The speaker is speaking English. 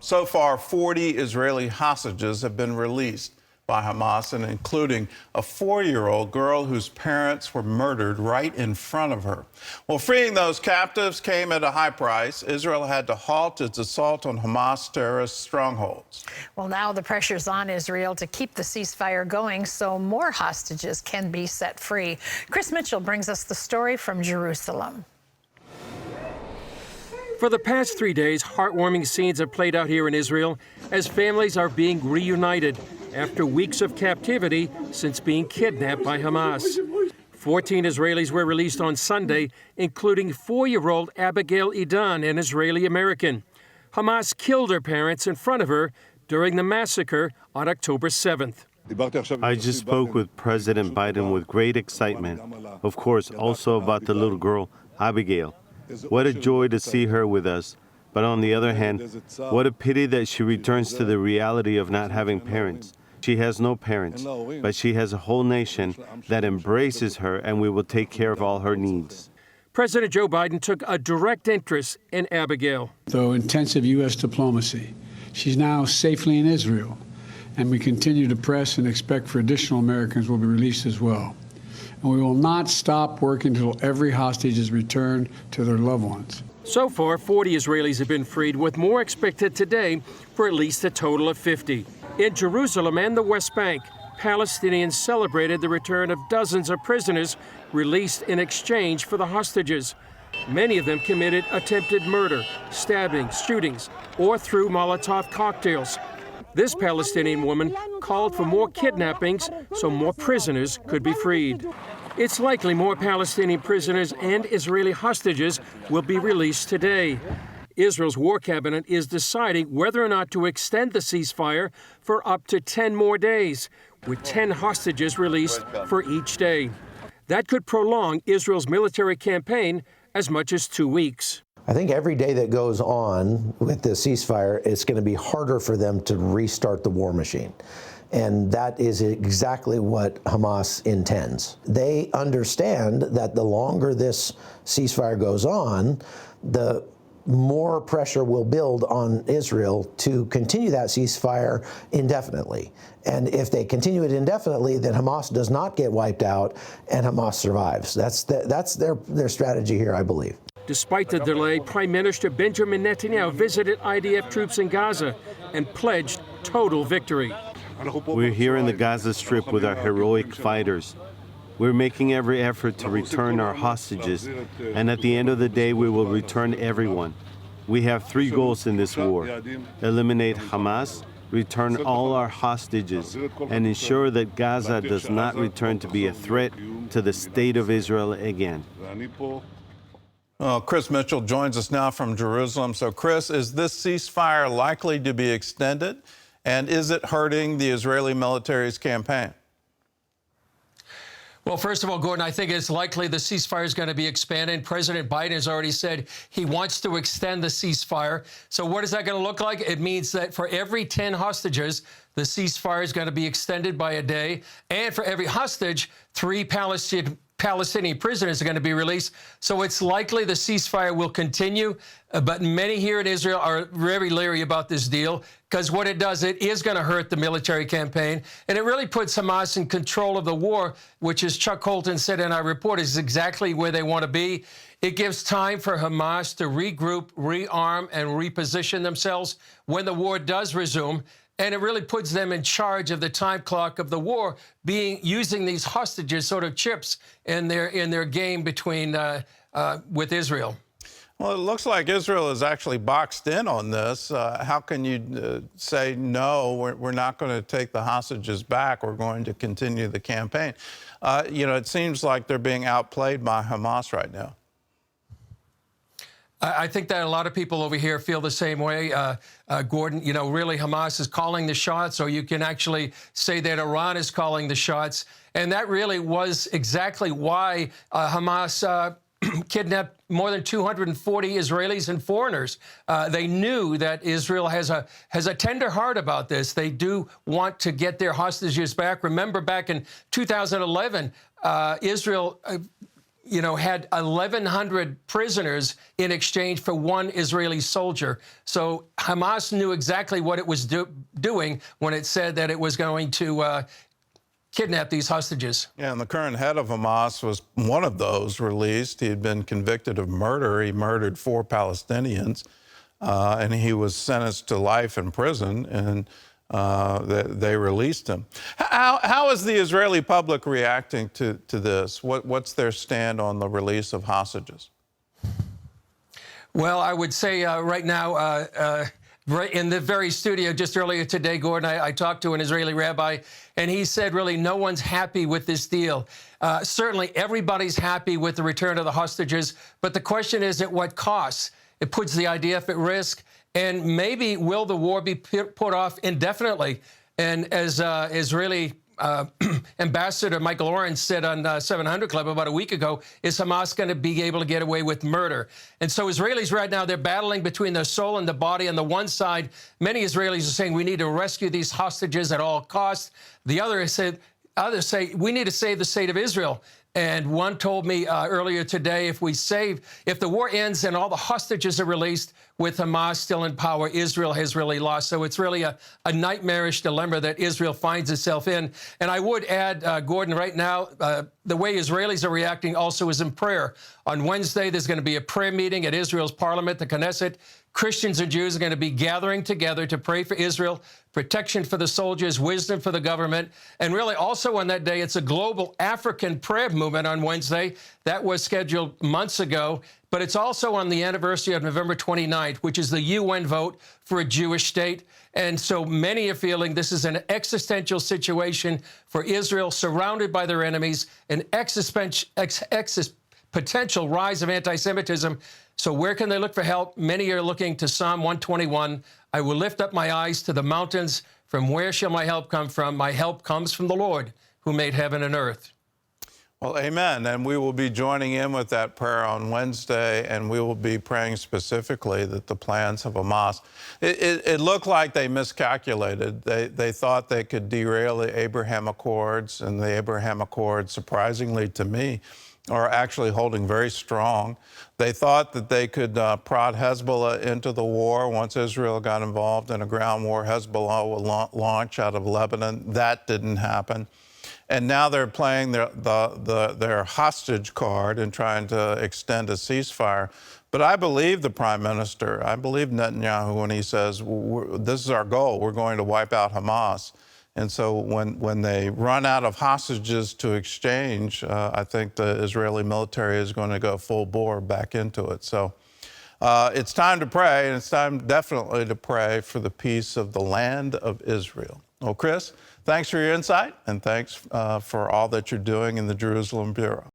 So far, 40 Israeli hostages have been released by Hamas, and including a 4-year-old girl whose parents were murdered right in front of her. Well, freeing those captives came at a high price. Israel had to halt its assault on Hamas terrorist strongholds. Well, now the pressure's on Israel to keep the ceasefire going so more hostages can be set free. Chris Mitchell brings us the story from Jerusalem. For the past 3 days, heartwarming scenes have played out here in Israel as families are being reunited after weeks of captivity since being kidnapped by Hamas. 14 Israelis were released on Sunday, including 4-year-old Abigail Edan, an Israeli-American. Hamas killed her parents in front of her during the massacre on October 7th. I just spoke with President Biden with great excitement. Of course, also about the little girl, Abigail. What a joy to see her with us. But on the other hand, what a pity that she returns to the reality of not having parents. She has no parents, but she has a whole nation that embraces her, and we will take care of all her needs. President Joe Biden took a direct interest in Abigail. Though intensive U.S. diplomacy, she's now safely in Israel, and we continue to press and expect for additional Americans will be released as well. And we will not stop working until every hostage is returned to their loved ones. So far, 40 Israelis have been freed, with more expected today for at least a total of 50. In Jerusalem and the West Bank, Palestinians celebrated the return of dozens of prisoners released in exchange for the hostages. Many of them committed attempted murder, stabbings, shootings, or threw Molotov cocktails. This Palestinian woman called for more kidnappings so more prisoners could be freed. It's likely more Palestinian prisoners and Israeli hostages will be released today. Israel's war cabinet is deciding whether or not to extend the ceasefire for up to 10 more days, with 10 hostages released for each day. That could prolong Israel's military campaign as much as 2 weeks. I think every day that goes on with the ceasefire, it's going to be harder for them to restart the war machine. And that is exactly what Hamas intends. They understand that the longer this ceasefire goes on, the more pressure will build on Israel to continue that ceasefire indefinitely. And if they continue it indefinitely, then Hamas does not get wiped out and Hamas survives. That's their strategy here, I believe. Despite the delay, Prime Minister Benjamin Netanyahu visited IDF troops in Gaza and pledged total victory. We're here in the Gaza Strip with our heroic fighters. We're making every effort to return our hostages, and at the end of the day, we will return everyone. We have 3 goals in this war: eliminate Hamas, return all our hostages, and ensure that Gaza does not return to be a threat to the state of Israel again. Well, Chris Mitchell joins us now from Jerusalem. So, Chris, is this ceasefire likely to be extended? And is it hurting the Israeli military's campaign? Well, first of all, Gordon, I think it's likely the ceasefire is going to be expanded. President Biden has already said he wants to extend the ceasefire. So what is that going to look like? It means that for every 10 hostages, the ceasefire is going to be extended by a day. And for every hostage, 3 Palestinian prisoners are going to be released. So it's likely the ceasefire will continue. But many here in Israel are very leery about this deal because what it does, it is going to hurt the military campaign. And it really puts Hamas in control of the war, which, as Chuck Colton said in our report, is exactly where they want to be. It gives time for Hamas to regroup, rearm, and reposition themselves when the war does resume. And it really puts them in charge of the time clock of the war, using these hostages sort of chips in their game between with Israel. Well, it looks like Israel is actually boxed in on this. How can you say, no, we're not going to take the hostages back. We're going to continue the campaign. It seems like they're being outplayed by Hamas right now. I think that a lot of people over here feel the same way, Gordon. Really, Hamas is calling the shots, or you can actually say that Iran is calling the shots. And that really was exactly why Hamas kidnapped more than 240 Israelis and foreigners. They knew that Israel has a tender heart about this. They do want to get their hostages back. Remember, back in 2011, Israel had 1,100 prisoners in exchange for one Israeli soldier. So Hamas knew exactly what it was doing when it said that it was going to kidnap these hostages. Yeah, and the current head of Hamas was one of those released. He had been convicted of murder. He murdered 4 Palestinians, and he was sentenced to life in prison, and they released him. How is the Israeli public reacting to this? What's their stand on the release of hostages? Well, I would say right now, right in the very studio just earlier today, Gordon, I talked to an Israeli rabbi, and he said really no one's happy with this deal. Certainly everybody's happy with the return of the hostages, but the question is at what cost? It puts the IDF at risk, and maybe will the war be put off indefinitely? And as Israeli Ambassador Michael Oren said on 700 Club about a week ago, is Hamas going to be able to get away with murder? And so Israelis right now, they're battling between their soul and the body. On the one side, many Israelis are saying we need to rescue these hostages at all costs. The others say we need to save the state of Israel. And one told me earlier today, if the war ends and all the hostages are released with Hamas still in power, Israel has really lost. So it's really a nightmarish dilemma that Israel finds itself in. And I would add, Gordon, right now, the way Israelis are reacting also is in prayer. On Wednesday, there's going to be a prayer meeting at Israel's parliament, the Knesset. Christians and Jews are going to be gathering together to pray for Israel, protection for the soldiers, wisdom for the government. And really also on that day, it's a global African prayer movement on Wednesday. That was scheduled months ago. But it's also on the anniversary of November 29th, which is the UN vote for a Jewish state. And so many are feeling this is an existential situation for Israel, surrounded by their enemies, an potential rise of anti-Semitism. So where can they look for help? Many are looking to Psalm 121. I will lift up my eyes to the mountains. From where shall my help come from? My help comes from the Lord who made heaven and earth. Well, amen. And we will be joining in with that prayer on Wednesday, and we will be praying specifically that the plans of Hamas, it looked like they miscalculated. They thought they could derail the Abraham Accords, and the Abraham Accords, surprisingly to me, are actually holding very strong. They thought that they could prod Hezbollah into the war once Israel got involved in a ground war. Hezbollah will launch out of Lebanon. That didn't happen. And now they're playing their hostage card and trying to extend a ceasefire. But I believe the Prime Minister, I believe Netanyahu when he says, this is our goal, we're going to wipe out Hamas. And so when they run out of hostages to exchange, I think the Israeli military is going to go full bore back into it. So it's time to pray, and it's time definitely to pray for the peace of the land of Israel. Well, Chris, thanks for your insight, and thanks for all that you're doing in the Jerusalem Bureau.